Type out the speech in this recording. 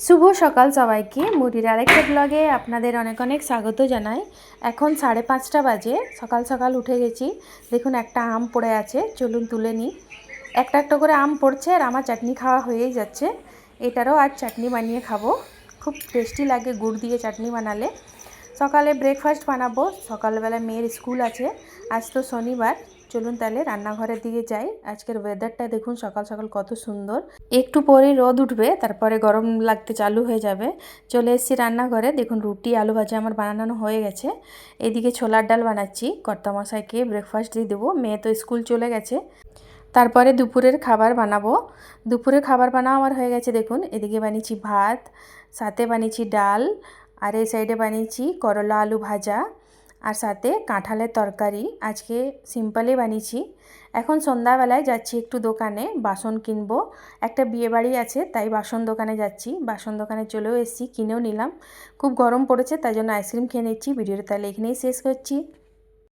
শুভ সকাল সবাইকে। মুড়ির আরেকটা ব্লগে আপনাদের অনেক অনেক স্বাগত জানাই। এখন 5:30 বাজে, সকাল সকাল উঠে গেছি। দেখুন একটা আম পড়ে আছে, চলুন তুলে নিই। একটা একটা করে আম পড়ছে আর আমার চাটনি খাওয়া হয়েই যাচ্ছে। এটারও আজ চাটনি বানিয়ে খাবো, খুব টেস্টি লাগে গুড় দিয়ে চাটনি বানালে। সকালে ব্রেকফাস্ট বানাবো, সকালবেলা মেয়ের স্কুল আছে, আজ তো শনিবার। চলুন তাহলে রান্নাঘরের দিকে যাই। আজকের ওয়েদারটা দেখুন সকাল সকাল কত সুন্দর। একটু পরে রোদ উঠবে, তারপরে গরম লাগতে চালু হয়ে যাবে। চলে এসেছি রান্নাঘরে। দেখুন রুটি আলু ভাজা আমার বানানো হয়ে গেছে। এদিকে ছোলার ডাল বানাচ্ছি, কর্তামশাইকে ব্রেকফাস্ট দিয়ে দেবো। মেয়ে তো স্কুল চলে গেছে। তারপরে দুপুরের খাবার বানাবো। দুপুরের খাবার বানাও আমার হয়ে গেছে। দেখুন এদিকে বানিয়েছি ভাত, সাথে বানিয়েছি ডাল, আর এই সাইডে বানিয়েছি করলা আলু ভাজা, আর সাথে কাঁঠালের তরকারি। আজকে সিম্পলই বানিয়েছি। এখন সন্ধ্যাবেলায় যাচ্ছি একটু দোকানে, বাসন কিনবো। একটা বিয়েবাড়ি আছে, তাই বাসন দোকানে যাচ্ছি। বাসন দোকানে চলেও এসেছি, কিনেও নিলাম। খুব গরম পড়েছে, তাই জন্য আইসক্রিম খেয়ে নিচ্ছি। ভিডিওটা তাহলে এখানেই শেষ করছি।